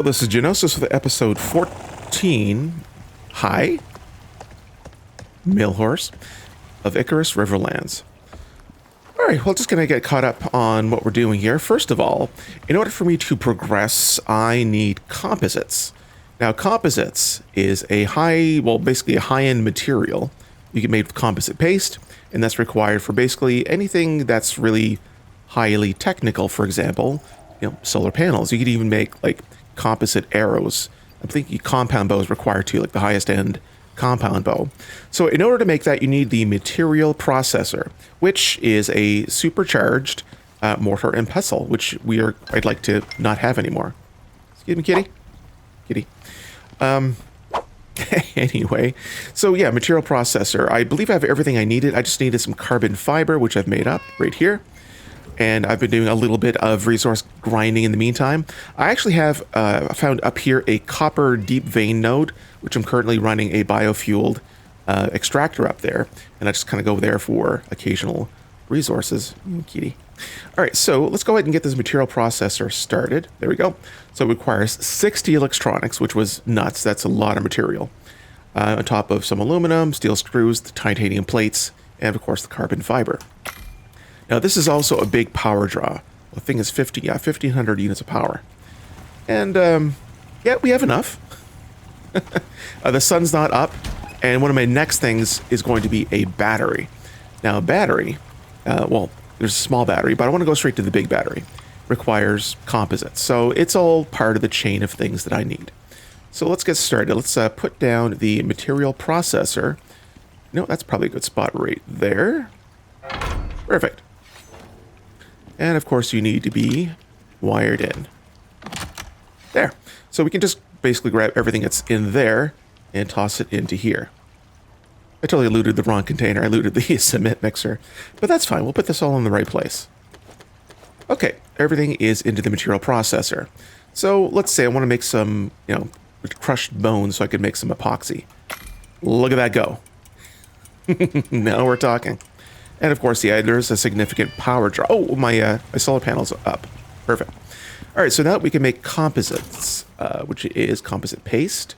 this is Genosis with episode 14. Hi, Millhorse of Icarus Riverlands. Alright, well, just gonna get caught up on what we're doing here. First of all, in order for me to progress, I need composites. Now, composites is a basically a high-end material you can make with composite paste, and that's required for basically anything that's really highly technical. For example, solar panels. You could even make like composite arrows. I'm thinking compound bow is required too, like the highest end compound bow. So in order to make that, you need the material processor, which is a supercharged mortar and pestle, which I'd like to not have anymore. Excuse me, kitty. Kitty. Anyway, so yeah, material processor. I believe I have everything I needed. I just needed some carbon fiber, which I've made up right here. And I've been doing a little bit of resource grinding in the meantime. I actually have found up here a copper deep vein node, which I'm currently running a biofueled extractor up there. And I just kind of go there for occasional resources. Kitty. All right, so let's go ahead and get this material processor started. There we go. So it requires 60 electronics, which was nuts. That's a lot of material. On top of some aluminum, steel screws, the titanium plates, and of course the carbon fiber. Now, this is also a big power draw. The thing is 1,500 units of power. And, yeah, we have enough. The sun's not up. And one of my next things is going to be a battery. Now, a battery, well, there's a small battery, but I want to go straight to the big battery. Requires composites. So it's all part of the chain of things that I need. So let's get started. Let's put down the material processor. That's probably a good spot right there. Perfect. And of course you need to be wired in. There. So we can just basically grab everything that's in there and toss it into here. I totally looted the wrong container. I looted the cement mixer. But that's fine. We'll put this all in the right place. Okay. Everything is into the material processor. So let's say I want to make some, crushed bones so I can make some epoxy. Look at that go. Now we're talking. And of course, yeah, there's a significant power draw. Oh, my solar panel's up. Perfect. All right, so now we can make composites, which is composite paste.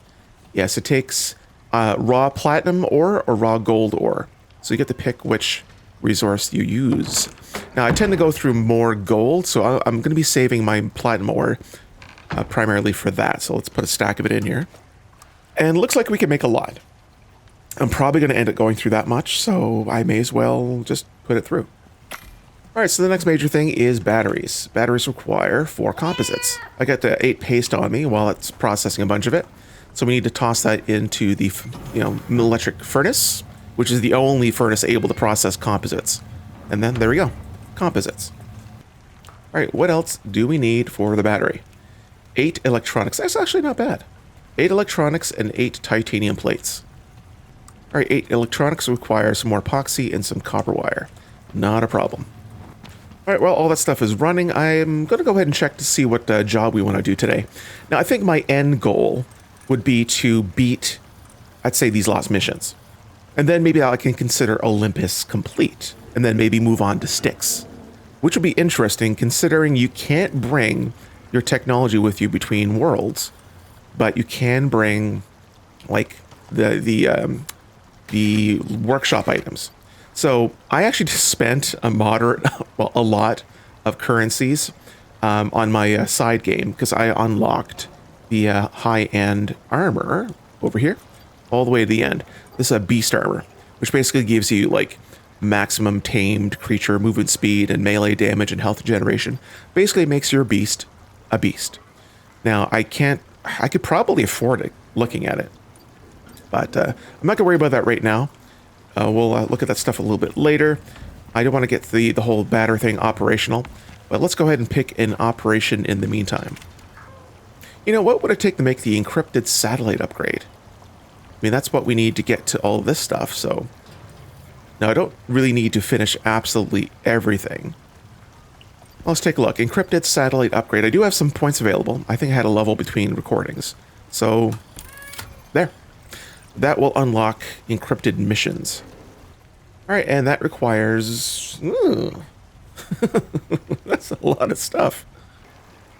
Yes, it takes raw platinum ore or raw gold ore. So you get to pick which resource you use. Now, I tend to go through more gold, so I'm going to be saving my platinum ore primarily for that. So let's put a stack of it in here. And it looks like we can make a lot. I'm probably going to end up going through that much, so I may as well just put it through. All right, so the next major thing is batteries. Batteries require 4 composites. I got the 8 paste on me while it's processing a bunch of it. So we need to toss that into the electric furnace, which is the only furnace able to process composites. And then there we go, composites. All right, what else do we need for the battery? 8 electronics. That's actually not bad. 8 electronics and 8 titanium plates. All right, 8 electronics require some more epoxy and some copper wire. Not a problem. All right, well, all that stuff is running. I'm going to go ahead and check to see what job we want to do today. Now, I think my end goal would be to beat, I'd say, these last missions. And then maybe I can consider Olympus complete. And then maybe move on to Styx. Which would be interesting, considering you can't bring your technology with you between worlds. But you can bring, like, the workshop items. So I actually just spent a lot of currencies on my side game because I unlocked the high-end armor over here all the way to the end. This is a beast armor, which basically gives you like maximum tamed creature movement speed and melee damage and health generation. Basically makes your beast a beast. Now I could probably afford it looking at it. But I'm not going to worry about that right now. We'll look at that stuff a little bit later. I don't want to get the whole batter thing operational. But let's go ahead and pick an operation in the meantime. What would it take to make the encrypted satellite upgrade? I mean, that's what we need to get to all of this stuff, so... Now, I don't really need to finish absolutely everything. Well, let's take a look. Encrypted satellite upgrade. I do have some points available. I think I had a level between recordings. So, there. That will unlock encrypted missions. All right, and that requires... That's a lot of stuff.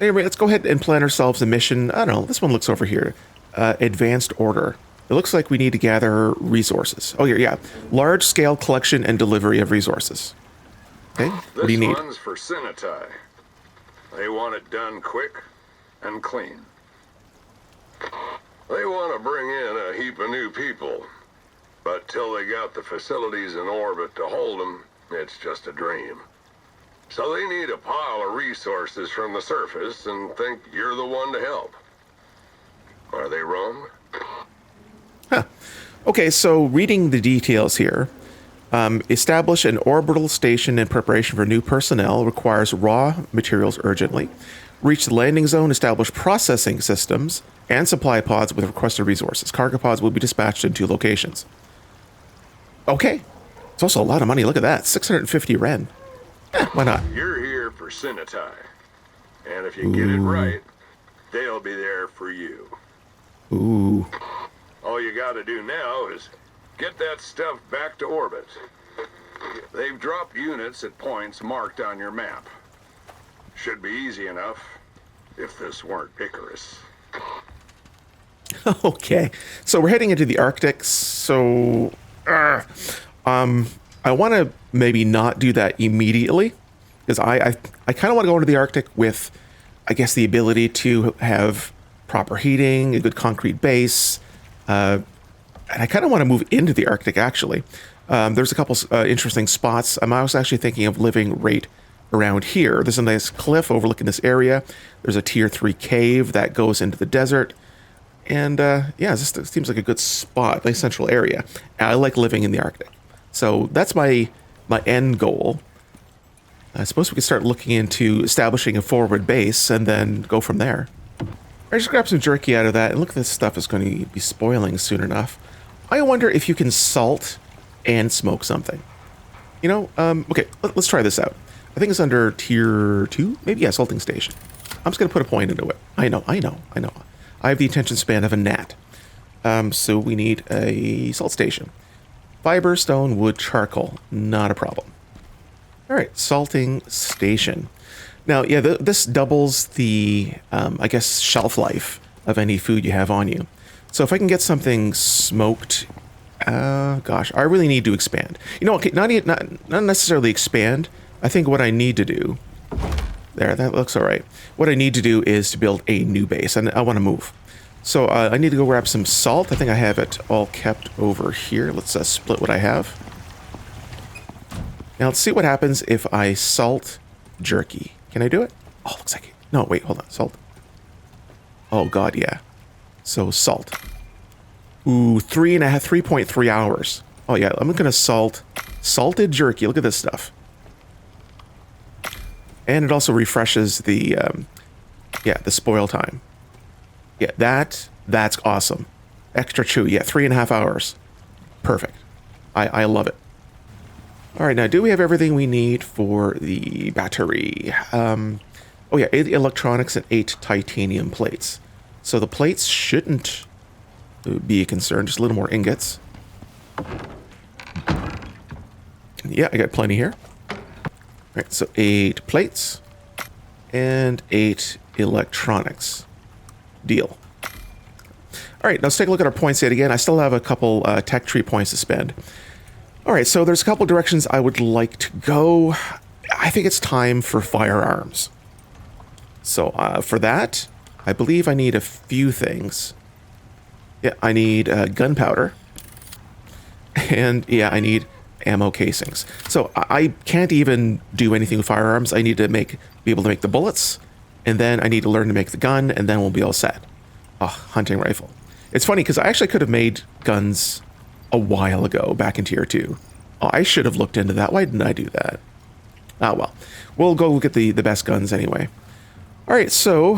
Anyway, let's go ahead and plan ourselves a mission. I don't know. This one looks over here. Advanced order. It looks like we need to gather resources. Oh, yeah. Large-scale collection and delivery of resources. Okay, what do you need? This one's for Sinitai. They want it done quick and clean. They want to bring in a heap of new people. But till they got the facilities in orbit to hold them, it's just a dream. So they need a pile of resources from the surface and think you're the one to help. Are they wrong? Huh. Okay, so reading the details here. Establish an orbital station in preparation for new personnel. Requires raw materials urgently. Reach the landing zone. Establish processing systems and supply pods with requested resources. Cargo pods will be dispatched in 2 locations. Okay. It's also a lot of money. Look at that. 650 Ren. Why not? You're here for Sinitai. And if you get it right, they'll be there for you. Ooh. All you gotta do now is get that stuff back to orbit. They've dropped units at points marked on your map. Should be easy enough, if this weren't Icarus. Okay. So we're heading into the Arctic, so... I want to maybe not do that immediately, because I kind of want to go into the Arctic with, I guess, the ability to have proper heating, a good concrete base, and I kind of want to move into the Arctic, actually. There's a couple interesting spots. I was actually thinking of living right around here. There's a nice cliff overlooking this area. There's a tier 3 cave that goes into the desert. And yeah, this seems like a good spot, nice central area. And I like living in the Arctic. So that's my end goal. I suppose we could start looking into establishing a forward base and then go from there. I just grab some jerky out of that, and look, this stuff is going to be spoiling soon enough. I wonder if you can salt and smoke something. You know, okay, let's try this out. I think it's under tier 2, maybe, yeah, salting station. I'm just going to put a point into it. I know. I have the attention span of a gnat. So we need a salt station. Fiber, stone, wood, charcoal. Not a problem. All right, salting station. Now, yeah, this doubles the, I guess, shelf life of any food you have on you. So if I can get something smoked, gosh, I really need to expand. You know, okay, not necessarily expand. I think what I need to do, there, that looks all right. What I need to do is to build a new base, and I want to move. So I need to go grab some salt. I think I have it all kept over here. Let's split what I have. Now let's see what happens if I salt jerky. Can I do it? Oh, looks like it. No, wait, hold on. Salt. Oh, God, yeah. So salt. Ooh, 3.3 hours. Oh, yeah, I'm going to salted jerky. Look at this stuff. And it also refreshes the, the spoil time. Yeah, that's awesome. Extra chew. Yeah, 3.5 hours. Perfect. I love it. All right, now, do we have everything we need for the battery? Oh, yeah, 8 electronics and 8 titanium plates. So the plates shouldn't be a concern, just a little more ingots. Yeah, I got plenty here. All right, so 8 plates and 8 electronics. Deal. All right, let's take a look at our points yet again. I still have a couple tech tree points to spend. All right, so there's a couple directions I would like to go. I think it's time for firearms. So for that, I believe I need a few things. Yeah, I need gunpowder. And yeah, I need ammo casings. So I can't even do anything with firearms. I need to be able to make the bullets, and then I need to learn to make the gun, and then we'll be all set. Oh, hunting rifle. It's funny because I actually could have made guns a while ago, back in tier 2. Oh, I should have looked into that. Why didn't I do that? Ah, well. We'll go look at the best guns anyway. All right, so,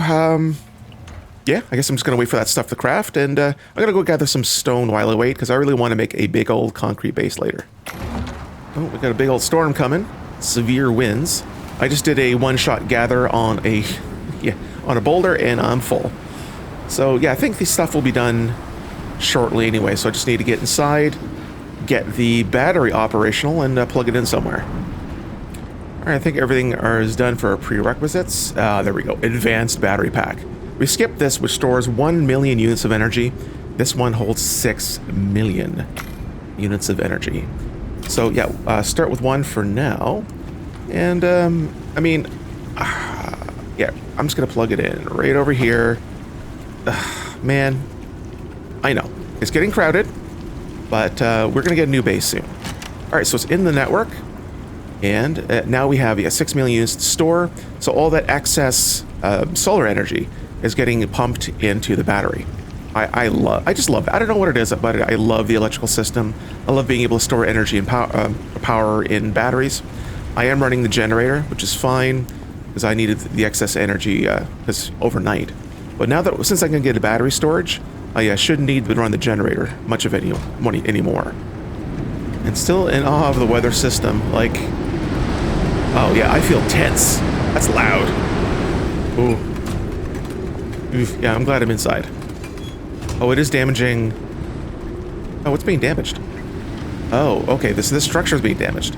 yeah, I guess I'm just going to wait for that stuff to craft, and I'm going to go gather some stone while I wait, because I really want to make a big old concrete base later. Oh, we got a big old storm coming. Severe winds. I just did a one-shot gather on a boulder, and I'm full. So, yeah, I think this stuff will be done shortly anyway, so I just need to get inside, get the battery operational, and plug it in somewhere. All All right, I think everything is done for our prerequisites. There we go. Advanced battery pack. We skipped this, which stores 1 million units of energy. This one holds 6 million units of energy. So yeah, start with 1 for now. And I mean, yeah, I'm just gonna plug it in right over here. Man, I know it's getting crowded, but we're gonna get a new base soon. All right, so it's in the network, and now we have 6 million units to store. So all that excess solar energy is getting pumped into the battery. I just love that. I don't know what it is, but I love the electrical system. I love being able to store energy and power in batteries. I am running the generator, which is fine because I needed the excess energy because overnight. But now that since I can get a battery storage, I shouldn't need to run the generator much of it anymore. And still in awe of the weather system. Like, oh yeah, I feel tense. That's loud. Ooh. Oof. Yeah, I'm glad I'm inside. Oh, it is damaging. Oh, it's being damaged. Oh, okay. This structure is being damaged.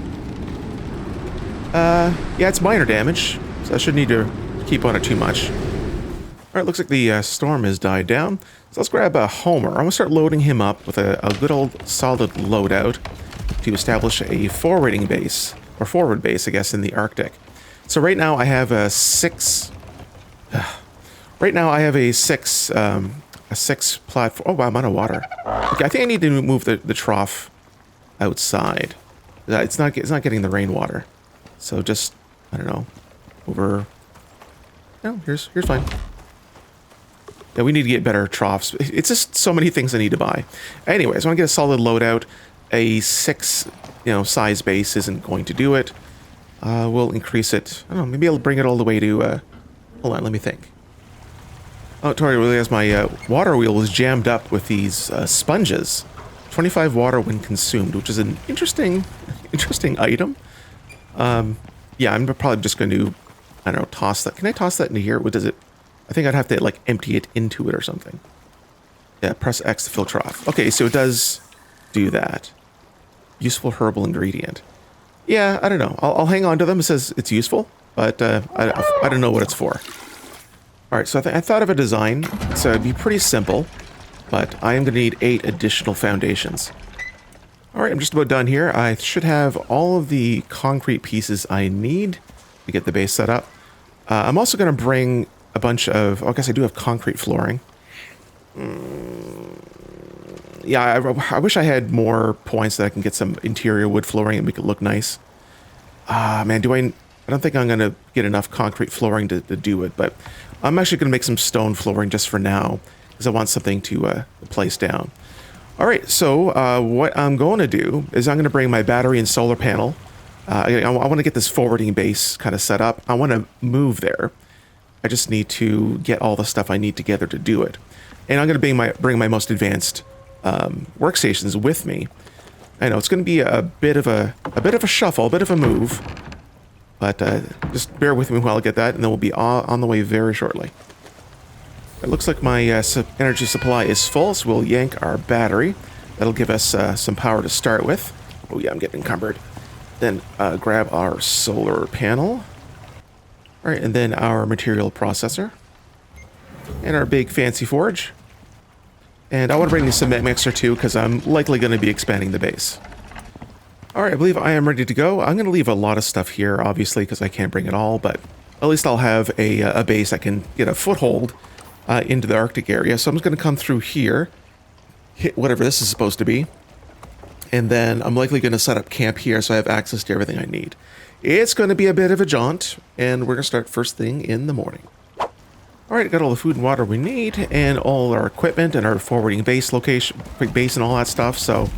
Yeah, it's minor damage, so I shouldn't need to keep on it too much. All right, looks like the storm has died down. So let's grab a Homer. I'm gonna start loading him up with a good old solid loadout to establish a forwarding base, or forward base, I guess, in the Arctic. So right now I have a 6. Right now I have a 6 platform. Oh wow, I'm out of water. Okay, I think I need to move the trough outside. It's not getting the rainwater. So just, I don't know, over. No, here's fine. Yeah, we need to get better troughs. It's just so many things I need to buy. Anyways, I want to get a solid loadout. A 6, size base isn't going to do it. We'll increase it. I don't know, maybe I'll bring it all the way to, hold on, let me think. Oh, Tori realized my water wheel was jammed up with these sponges. 25 water when consumed, which is an interesting item. Yeah, I'm probably just going to, I don't know, toss that. Can I toss that into here? What does it? I think I'd have to, like, empty it into it or something. Yeah, press X to fill trough. Okay, so it does do that. Useful herbal ingredient. Yeah, I don't know. I'll hang on to them. It says it's useful, but I don't know what it's for. All right, so I thought of a design. So it'd be pretty simple, but I am going to need 8 additional foundations. All right, I'm just about done here. I should have all of the concrete pieces I need to get the base set up. I'm also going to bring a bunch of... Oh, I guess I do have concrete flooring. Yeah, I wish I had more points that I can get some interior wood flooring and make it look nice. Man, I don't think I'm going to get enough concrete flooring to do it, but I'm actually going to make some stone flooring just for now because I want something to place down. All right, so what I'm going to do is I'm going to bring my battery and solar panel. I want to get this forwarding base kind of set up. I want to move there. I just need to get all the stuff I need together to do it. And I'm going to bring my most advanced workstations with me. I know it's going to be a bit of a shuffle, a bit of a move, but just bear with me while I get that, and then we'll be on the way very shortly. It looks like my energy supply is full, so we'll yank our battery. That'll give us some power to start with. Oh yeah, I'm getting encumbered. Then grab our solar panel. All right, and then our material processor. And our big fancy forge. And I want to bring the cement mixer too, because I'm likely going to be expanding the base. All right, I believe I am ready to go. I'm going to leave a lot of stuff here, obviously, because I can't bring it all, but at least I'll have a base that can get a foothold into the Arctic area. So I'm just going to come through here, hit whatever this is supposed to be, and then I'm likely going to set up camp here so I have access to everything I need. It's going to be a bit of a jaunt, and we're going to start first thing in the morning. All right, got all the food and water we need, and all our equipment and our forwarding base location, base and all that stuff. So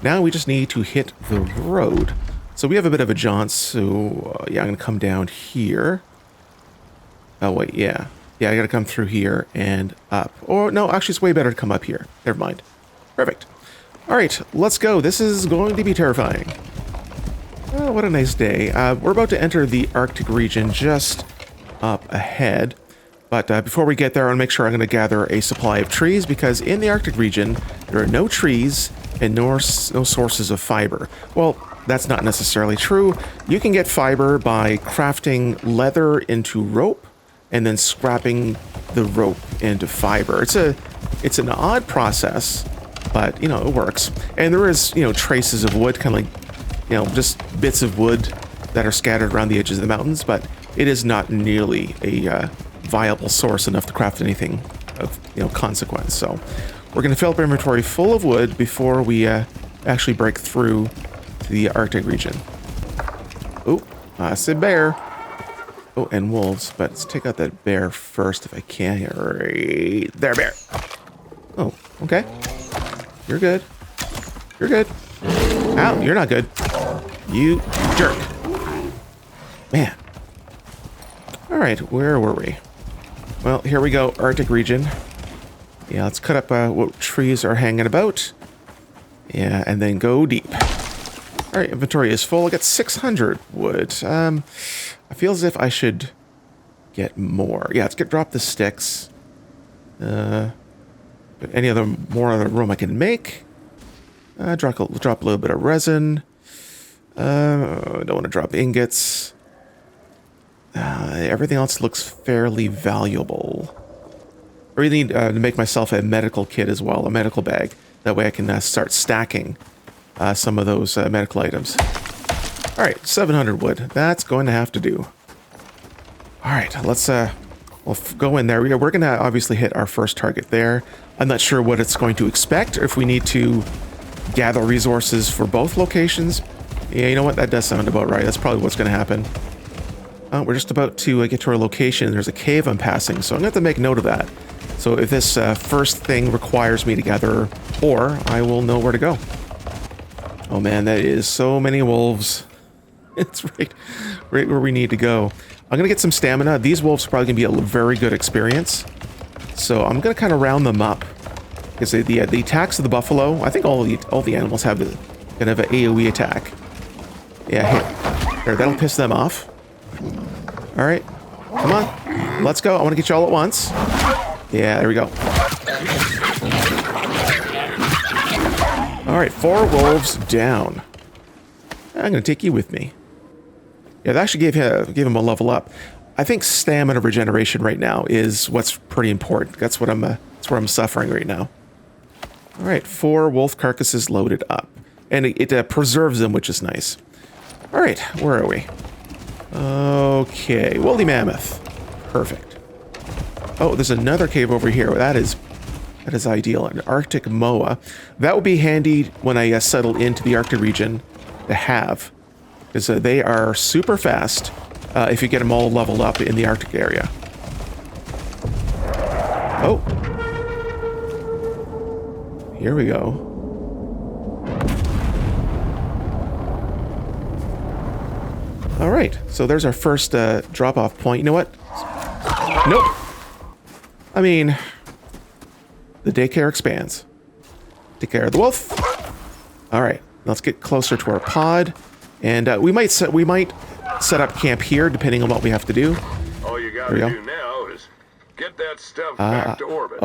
now we just need to hit the road. So we have a bit of a jaunt. So yeah, I'm going to come down here. Oh wait, yeah. Yeah, I got to come through here and up. Or no, actually it's way better to come up here. Never mind. Perfect. All right, let's go. This is going to be terrifying. Oh, what a nice day. We're about to enter the Arctic region just up ahead. But before we get there, I want to make sure I'm going to gather a supply of trees, because in the Arctic region, there are no trees and no sources of fiber. Well, that's not necessarily true. You can get fiber by crafting leather into rope and then scrapping the rope into fiber. It's an odd process, but you know, it works. And there is, you know, traces of wood, kind of like, you know, just bits of wood that are scattered around the edges of the mountains, but it is not nearly a viable source enough to craft anything of, you know, consequence. So we're going to fill up our inventory full of wood before we actually break through to the Arctic region. Oh, I said bear. Oh, and wolves, but let's take out that bear first if I can. Right there, bear. Oh, okay. You're good. You're good. Ow, you're not good. You jerk. Man. All right, where were we? Well, here we go, Arctic region. Yeah, let's cut up what trees are hanging about. Yeah, and then go deep. All right, inventory is full. I got 600 wood. I feel as if I should get more. Yeah, let's drop the sticks. But any other more other room I can make? Drop a little bit of resin. Don't want to drop ingots. Everything else looks fairly valuable. I really need to make myself a medical kit as well, a medical bag. That way I can start stacking some of those medical items. All right, 700 wood. That's going to have to do. All right, let's we'll go in there. We're going to obviously hit our first target there. I'm not sure what it's going to expect, or if we need to gather resources for both locations. Yeah, you know what? That does sound about right. That's probably what's going to happen. We're just about to get to our location. There's a cave I'm passing, so I'm going to have to make note of that. So if this first thing requires me to gather ore, I will know where to go. Oh man, that is so many wolves. It's right where we need to go. I'm going to get some stamina. These wolves are probably going to be a very good experience. So I'm going to kind of round them up. Because the attacks of the buffalo, I think all the animals have kind of an AoE attack. Yeah, here. There, that'll piss them off. All right, come on, let's go. I want to get you all at once. Yeah, there we go. All right, 4 wolves down. I'm going to take you with me. Yeah, that actually gave him a level up. I think stamina regeneration right now is what's pretty important. That's where I'm suffering right now. All right, 4 wolf carcasses loaded up, and it preserves them, which is nice. All right, where are we? Okay, woolly mammoth. Perfect. Oh, there's another cave over here. That is ideal. An Arctic moa. That would be handy when I settle into the Arctic region to have, because they are super fast if you get them all leveled up in the Arctic area. Oh. Here we go. All right, so there's our first drop-off point. You know what? Nope. I mean, the daycare expands. Take care of the wolf. All right, let's get closer to our pod, and we might set up camp here, depending on what we have to do. All you gotta do now is get that stuff back to orbit.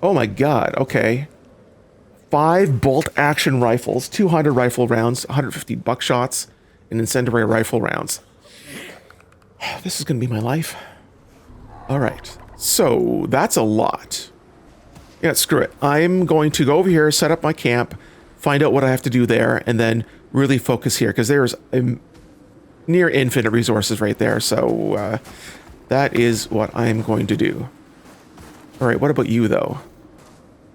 Oh my God. Okay. 5 bolt-action rifles, 200 rifle rounds, 150 buckshots, and incendiary rifle rounds. This is going to be my life. All right. So that's a lot. Yeah, screw it. I'm going to go over here, set up my camp, find out what I have to do there, and then really focus here, because there's near infinite resources right there. So that is what I'm going to do. All right. What about you, though?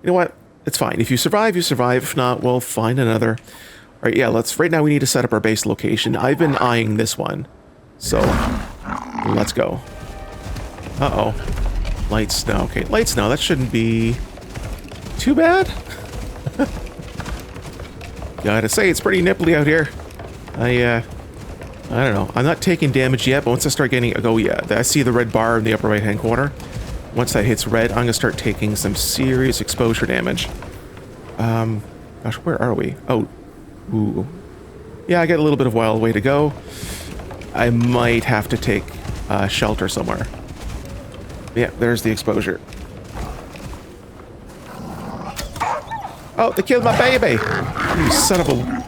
You know what? It's fine. If you survive, you survive. If not, we'll find another. All right, yeah, right now we need to set up our base location. I've been eyeing this one. So, let's go. Uh-oh. Light snow. Okay, light snow. That shouldn't be too bad. Gotta say, it's pretty nipply out here. I don't know. I'm not taking damage yet, but once I start getting... Oh, yeah. I see the red bar in the upper right-hand corner. Once that hits red, I'm going to start taking some serious exposure damage. Gosh, where are we? Oh, ooh. Yeah, I got a little bit of a wild way to go. I might have to take shelter somewhere. Yeah, there's the exposure. Oh, they killed my baby! You son of a...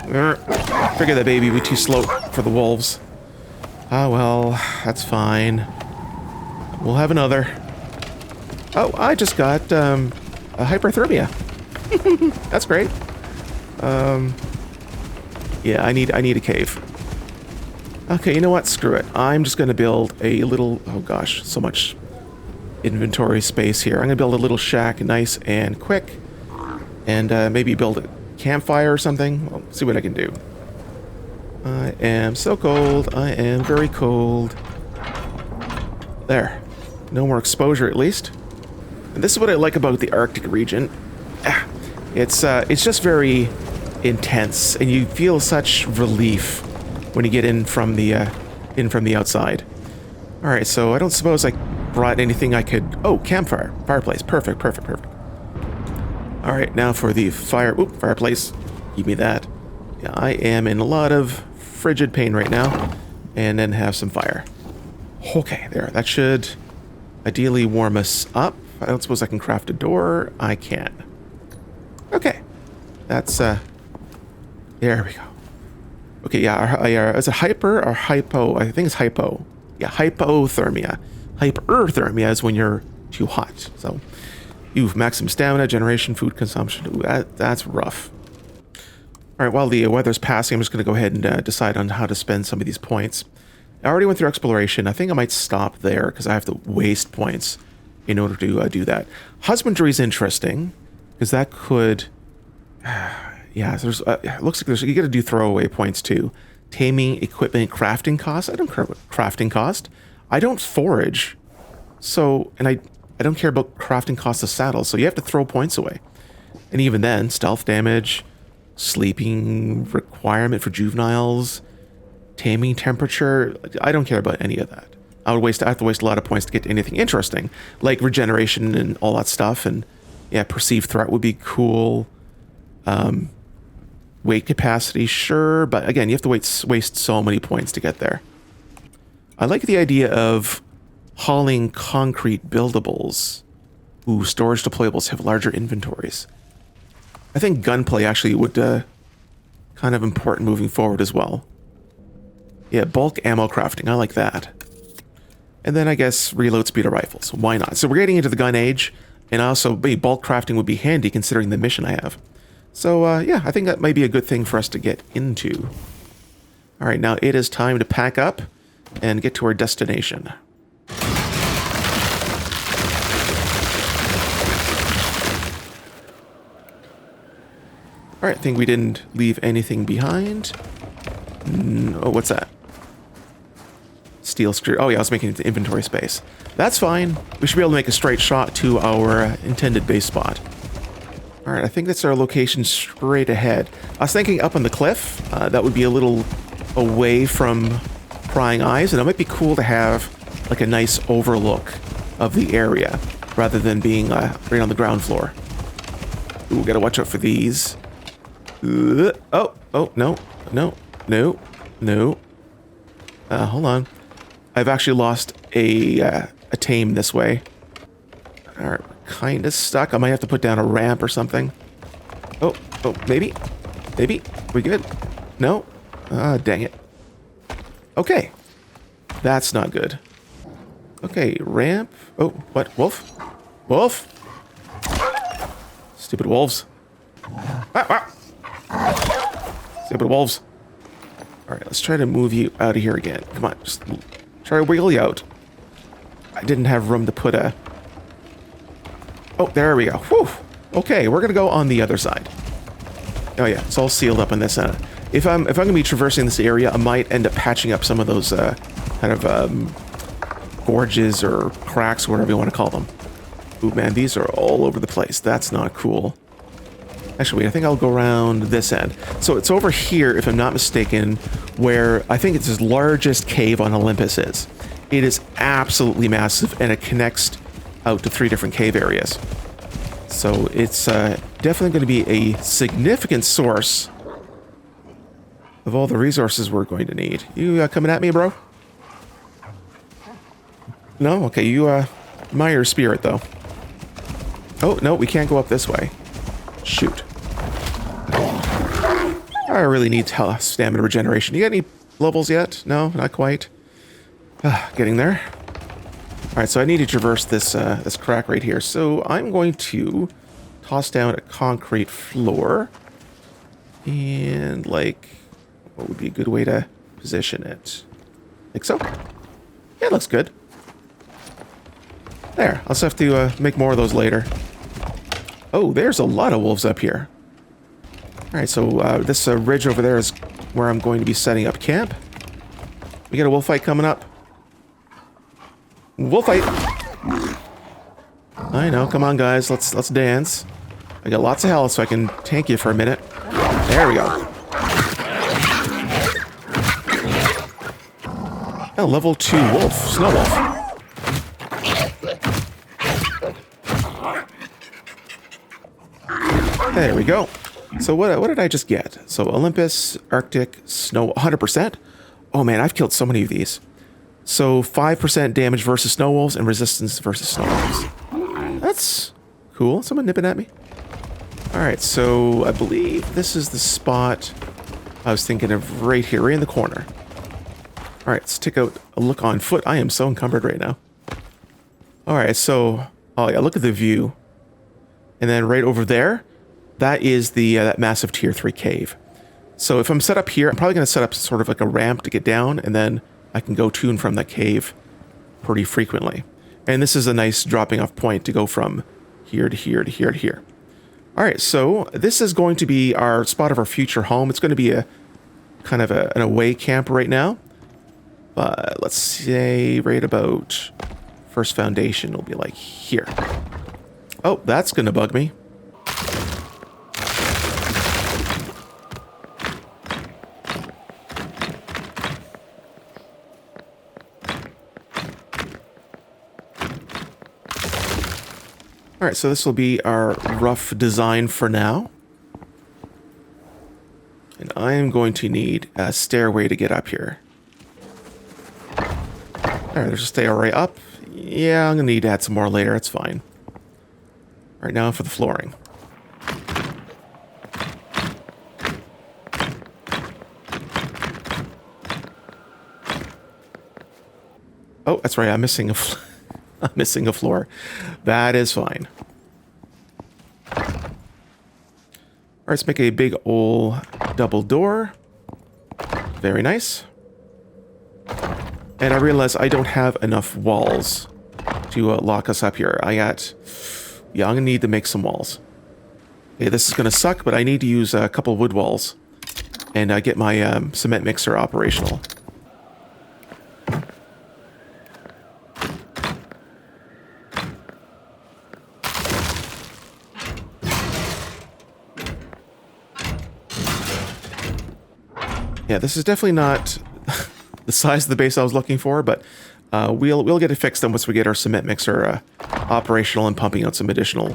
Figure that baby would be too slow for the wolves. Ah, well, that's fine. We'll have another. Oh, I just got a hyperthermia. That's great. Yeah, I need a cave. Okay, you know what? Screw it. I'm just going to build a little... Oh gosh, so much inventory space here. I'm going to build a little shack, nice and quick. And maybe build a campfire or something. I'll see what I can do. I am so cold. I am very cold. There. No more exposure, at least. And this is what I like about the Arctic region. It's just very intense, and you feel such relief when you get in from the outside. All right, so I don't suppose I brought anything I could... Oh, campfire, fireplace, perfect. All right, now for the fireplace. Give me that. Yeah, I am in a lot of frigid pain right now, and then have some fire. Okay, there. That should ideally warm us up. I don't suppose I can craft a door. I can. Okay, that's there we go. Okay, yeah, is it hyper or hypo? I think it's hypo. Yeah, hypothermia. Hyperthermia is when you're too hot. So, you've maximum stamina, generation, food consumption. Ooh, that's rough. All right, while the weather's passing, I'm just going to go ahead and decide on how to spend some of these points. I already went through exploration. I think I might stop there because I have to waste points in order to do that. Husbandry is interesting because that could... Yeah, there's it looks like you got to do throwaway points too. Taming, equipment, crafting cost. I don't care about crafting cost. I don't forage, so I don't care about crafting cost of saddles. So you have to throw points away, and even then, stealth damage, sleeping requirement for juveniles, taming temperature. I don't care about any of that. I have to waste a lot of points to get to anything interesting, like regeneration and all that stuff. And yeah, perceived threat would be cool. Weight capacity, sure, but again, you have to waste so many points to get there. I like the idea of hauling concrete buildables. Ooh, storage deployables have larger inventories. I think gunplay actually would kind of important moving forward as well. Yeah, bulk ammo crafting, I like that. And then I guess reload speed of rifles, why not? So we're getting into the gun age, and also bulk crafting would be handy considering the mission I have. So, yeah, I think that might be a good thing for us to get into. All right, now it is time to pack up and get to our destination. All right, I think we didn't leave anything behind. Oh, what's that? Steel screw. Oh, yeah, I was making it to inventory space. That's fine. We should be able to make a straight shot to our intended base spot. All right, I think that's our location straight ahead. I was thinking up on the cliff. That would be a little away from prying eyes, and it might be cool to have like a nice overlook of the area rather than being right on the ground floor. Ooh, gotta watch out for these. Oh, no. Hold on. I've actually lost a tame this way. All right. Kind of stuck. I might have to put down a ramp or something. Oh, maybe. We good? No? Ah, dang it. Okay. That's not good. Okay, ramp. Oh, what? Wolf? Stupid wolves. Stupid wolves. All right, let's try to move you out of here again. Come on, just try to wiggle you out. I didn't have room to put a... Oh, there we go. Whew. Okay, we're gonna go on the other side. Oh yeah, it's all sealed up on this end. If I'm gonna be traversing this area, I might end up patching up some of those kind of gorges or cracks, whatever you want to call them. Ooh, man, these are all over the place. That's not cool. Actually, wait, I think I'll go around this end. So it's over here, if I'm not mistaken, where I think it's the largest cave on Olympus is. It is absolutely massive, and it connects out to 3 different cave areas. So it's definitely going to be a significant source of all the resources we're going to need. You coming at me, bro? No? Okay, you admire your spirit, though. Oh, no, we can't go up this way. Shoot. I really need stamina regeneration. You got any levels yet? No, not quite. Getting there. All right, so I need to traverse this this crack right here. So I'm going to toss down a concrete floor. And, like, what would be a good way to position it? Think so? Yeah, it looks good. There, I'll just have to make more of those later. Oh, there's a lot of wolves up here. Alright, so this ridge over there is where I'm going to be setting up camp. We got a wolf fight coming up. Wolf fight! I know, come on guys, let's dance. I got lots of health so I can tank you for a minute. There we go. Oh, level 2 wolf, snow wolf. There we go. So what did I just get? So Olympus, Arctic, snow, 100%. Oh man, I've killed so many of these. So 5% damage versus snow wolves and resistance versus snow wolves. That's cool. Someone nipping at me. All right, so I believe this is the spot I was thinking of, right here, right in the corner. All right, let's take a look on foot. I am so encumbered right now. All right, so, oh yeah, look at the view. And then right over there, that is the that massive tier 3 cave. So if I'm set up here, I'm probably going to set up sort of like a ramp to get down, and then I can go to and from that cave pretty frequently. And this is a nice dropping off point to go from here to here to here to here. All right, so this is going to be our spot of our future home. It's going to be a kind of an away camp right now. But let's say right about first foundation will be like here. Oh, that's going to bug me. All right, so this will be our rough design for now. And I am going to need a stairway to get up here. All right, there's a stairway up. Yeah, I'm going to need to add some more later. It's fine. All right, now for the flooring. Oh, that's right. I'm missing I'm missing a floor. That is fine. All right, let's make a big old double door. Very nice. And I realize I don't have enough walls to lock us up here. Yeah, I'm gonna need to make some walls. Okay, this is gonna suck, but I need to use a couple wood walls and get my cement mixer operational. Yeah, this is definitely not the size of the base I was looking for, but we'll get it fixed then once we get our cement mixer operational and pumping out some additional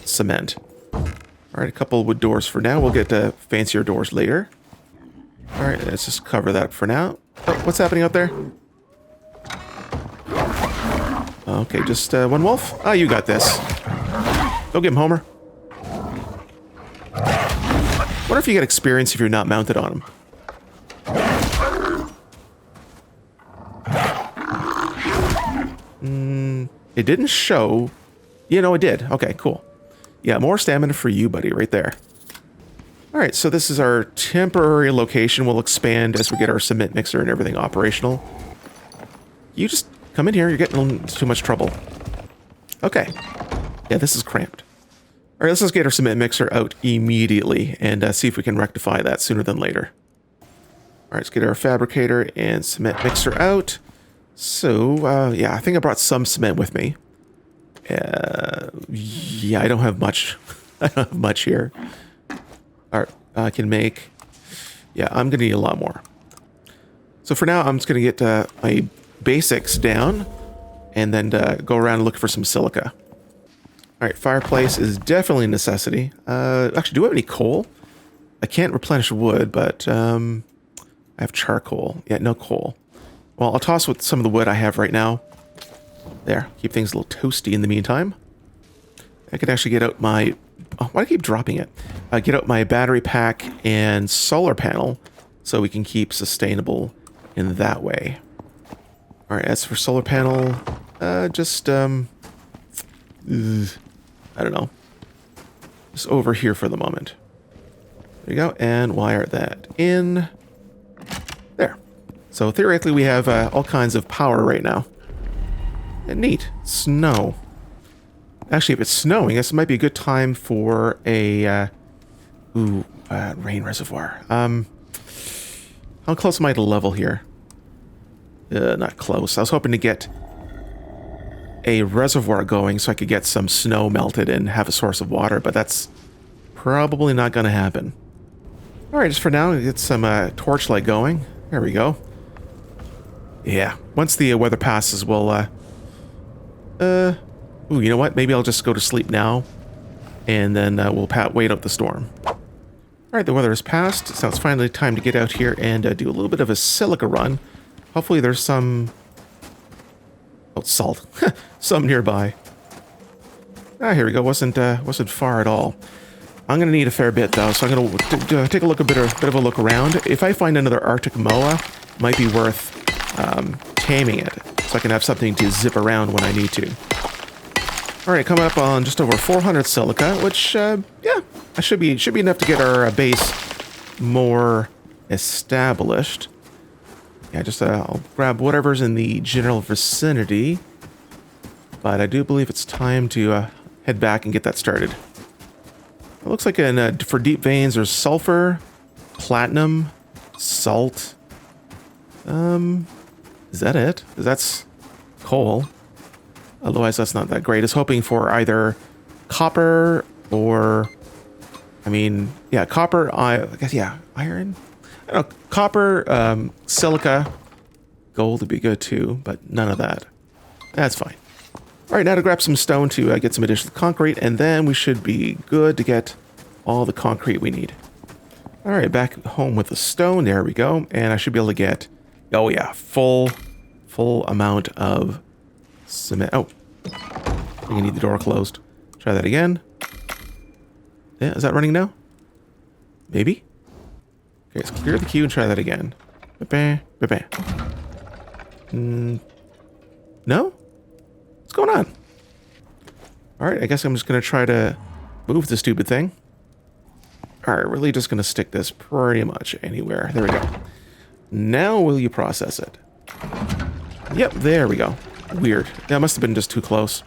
cement. All right, a couple wood doors for now. We'll get fancier doors later. All right, let's just cover that for now. Oh, what's happening out there? Okay, just one wolf? Ah, you got this. Go get him, Homer. Wonder if you get experience if you're not mounted on him. It didn't show. You know, it did. Okay, cool. Yeah, more stamina for you, buddy, right there. All right, so this is our temporary location. We'll expand as we get our cement mixer and everything operational. You just come in here. You're getting into too much trouble. Okay. Yeah, this is cramped. All right, let's just get our cement mixer out immediately and see if we can rectify that sooner than later. All right, let's get our fabricator and cement mixer out. So, yeah, I think I brought some cement with me. Yeah, I don't have much. I don't have much here. All right, I can make... Yeah, I'm going to need a lot more. So for now, I'm just going to get my basics down and then go around and look for some silica. All right, fireplace is definitely a necessity. Actually, do I have any coal? I can't replenish wood, but I have charcoal. Yeah, no coal. Well, I'll toss with some of the wood I have right now. There, keep things a little toasty in the meantime. I could actually get out my Oh, why do I keep dropping it? Get out my battery pack and solar panel so we can keep sustainable in that way. All right, as for solar panel, just, I don't know. Just over here for the moment. There you go, and wire that in. There. So theoretically we have all kinds of power right now. And neat. Snow. Actually, if it's snowing, this might be a good time for a, rain reservoir. How close am I to level here? Not close. I was hoping to get a reservoir going so I could get some snow melted and have a source of water, but that's probably not going to happen. All right, just for now, get some torchlight going. There we go. Yeah, once the weather passes, we'll, ooh, you know what? Maybe I'll just go to sleep now, and then we'll wait out the storm. All right, the weather has passed, so it's finally time to get out here and do a little bit of a silica run. Hopefully there's some... oh, salt. Some nearby. Ah, here we go. Wasn't far at all. I'm going to need a fair bit, though, so I'm going to take a bit of a look around. If I find another Arctic moa, it might be worth taming it, so I can have something to zip around when I need to. All right, coming up on just over 400 silica, which, yeah, should be enough to get our base more established. Yeah, just I'll grab whatever's in the general vicinity, but I do believe it's time to head back and get that started. It looks like for deep veins, there's sulfur, platinum, salt. Is that it? 'Cause that's coal. Otherwise, that's not that great. I was hoping for either copper or, I mean, yeah, copper, I guess, yeah, iron? I don't know, copper, silica, gold would be good too, but none of that. That's fine. All right, now to grab some stone to get some additional concrete, and then we should be good to get all the concrete we need. All right, back home with the stone. There we go. And I should be able to get, oh yeah, full amount of cement. Oh, I think I need the door closed. Try that again. Yeah, is that running now? Maybe? Okay, let's clear the queue and try that again. No? What's going on? Alright, I guess I'm just going to try to move the stupid thing. Alright, really just going to stick this pretty much anywhere. There we go. Now will you process it? Yep, there we go. Weird. That must have been just too close.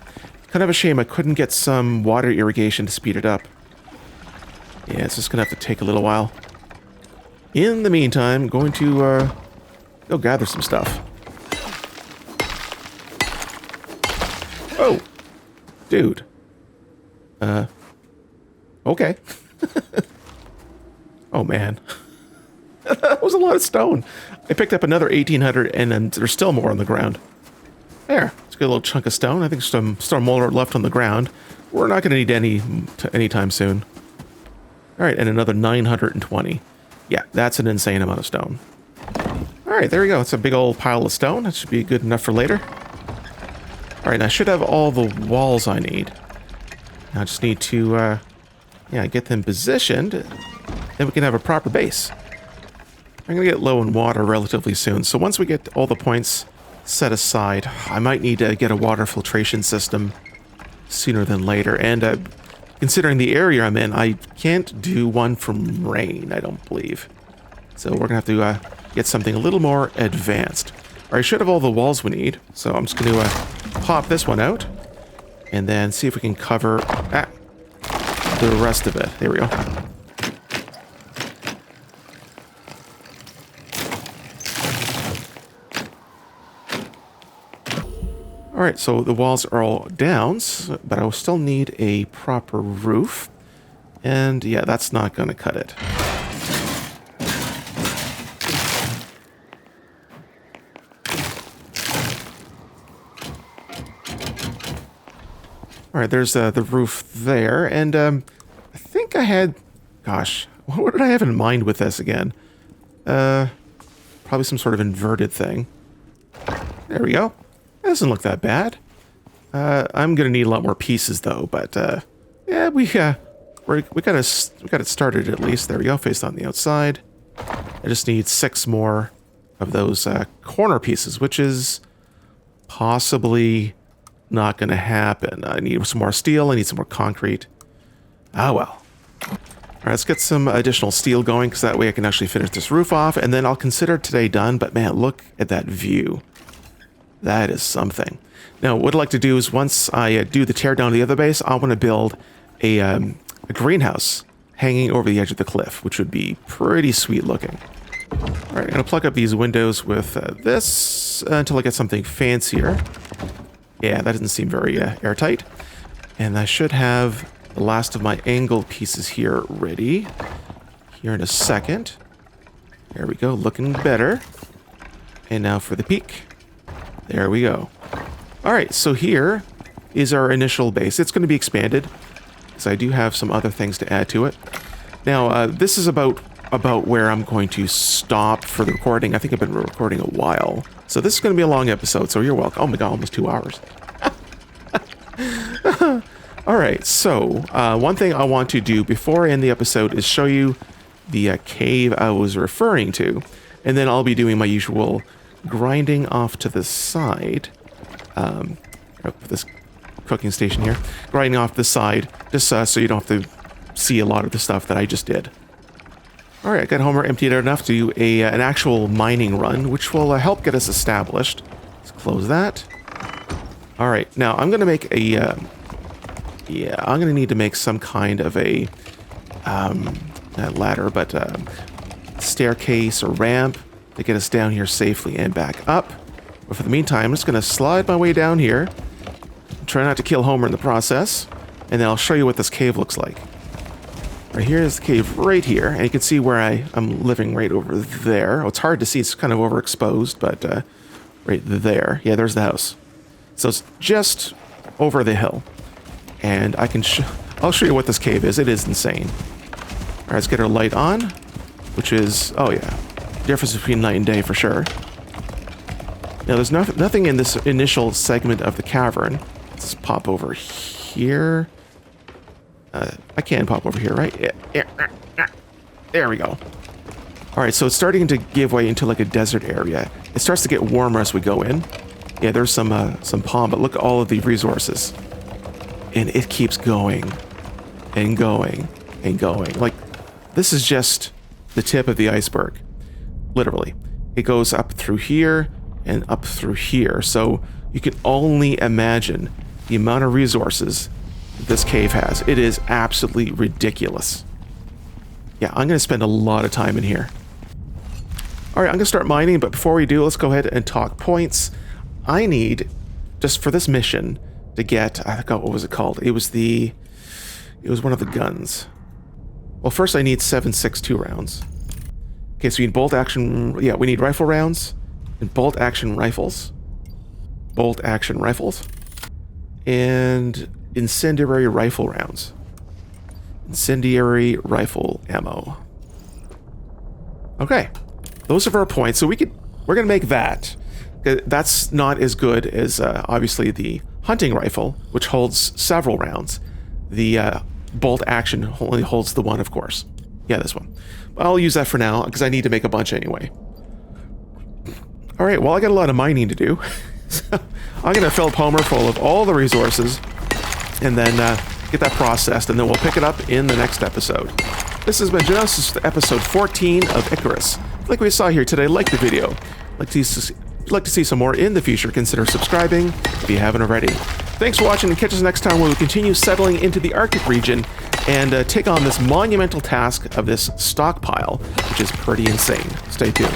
Kind of a shame I couldn't get some water irrigation to speed it up. Yeah, it's just going to have to take a little while. In the meantime, I'm going to go gather some stuff. Oh! Dude. Okay. Oh, man. That was a lot of stone. I picked up another 1,800, and then there's still more on the ground. There. It's a good little chunk of stone. I think some more left on the ground. We're not going to need any anytime soon. All right, and another 920. Yeah, that's an insane amount of stone. All right, there we go. It's a big old pile of stone. That should be good enough for later. All right, and I should have all the walls I need. Now I just need to, yeah, get them positioned. Then we can have a proper base. I'm going to get low in water relatively soon. So once we get all the points set aside, I might need to get a water filtration system sooner than later. And considering the area I'm in, I can't do one from rain, I don't believe. So we're going to have to get something a little more advanced. All right, I should have all the walls we need. So I'm just going to pop this one out and then see if we can cover the rest of it. There we go. All right, so the walls are all down, but I will still need a proper roof. And yeah, that's not going to cut it. All right, there's the roof there. And I think I had, gosh, what did I have in mind with this again? Probably some sort of inverted thing. There we go. That doesn't look that bad. I'm going to need a lot more pieces, though. But, yeah, we we got it started at least. There we go, faced on the outside. I just need 6 more of those corner pieces, which is possibly not going to happen. I need some more steel. I need some more concrete. Ah, well. All right, let's get some additional steel going, because that way I can actually finish this roof off, and then I'll consider today done. But man, look at that view. That is something. Now, what I'd like to do is once I do the teardown of the other base, I want to build a greenhouse hanging over the edge of the cliff, which would be pretty sweet looking. All right, I'm going to plug up these windows with this until I get something fancier. Yeah, that doesn't seem very airtight. And I should have the last of my angle pieces here ready here in a second. There we go, looking better. And now for the peak. There we go. All right, so here is our initial base. It's going to be expanded, because I do have some other things to add to it. Now, this is about where I'm going to stop for the recording. I think I've been recording a while. So this is going to be a long episode, so you're welcome. Oh my god, almost 2 hours. All right, so one thing I want to do before I end the episode is show you the cave I was referring to. And then I'll be doing my usual grinding off to the side. This cooking station here. Grinding off the side, just so you don't have to see a lot of the stuff that I just did. All right, I got Homer emptied out enough to do an actual mining run, which will help get us established. Let's close that. All right, now I'm going to make a... I'm going to need to make some kind of a... not ladder, but staircase or ramp to get us down here safely and back up. But for the meantime, I'm just going to slide my way down here. Try not to kill Homer in the process. And then I'll show you what this cave looks like. Right here is the cave right here. And you can see where I'm living right over there. Oh, it's hard to see. It's kind of overexposed, but right there. Yeah, there's the house. So it's just over the hill. And I'll show you what this cave is. It is insane. All right, let's get our light on, which is, oh yeah, difference between night and day for sure. Now, there's nothing in this initial segment of the cavern. Let's pop over here. I can pop over here, right? Yeah. There we go. All right, so it's starting to give way into like a desert area. It starts to get warmer as we go in. Yeah, there's some palm, but look at all of the resources. And it keeps going and going and going. Like, this is just the tip of the iceberg. Literally. It goes up through here and up through here. So you can only imagine the amount of resources this cave has. It is absolutely ridiculous. Yeah, I'm going to spend a lot of time in here. All right, I'm going to start mining, but before we do, let's go ahead and talk points. I need, just for this mission, to get, I forgot what was it called? It was one of the guns. Well, first I need 7.62 rounds. Okay, so we need bolt action, yeah, we need rifle rounds and bolt action rifles. Bolt action rifles. And incendiary rifle rounds. Incendiary rifle ammo. Okay, those are our points. So we're gonna make that. That's not as good as obviously the hunting rifle, which holds several rounds. The bolt action only holds the one, of course. Yeah, this one. I'll use that for now because I need to make a bunch anyway. All right, well, I got a lot of mining to do. So I'm gonna fill up Homer full of all the resources and then get that processed, and then we'll pick it up in the next episode. This has been Genesis, episode 14 of Icarus. Like we saw here today, like the video. Like to see some more in the future, consider subscribing if you haven't already. Thanks for watching, and catch us next time when we continue settling into the Arctic region and take on this monumental task of this stockpile, which is pretty insane. Stay tuned.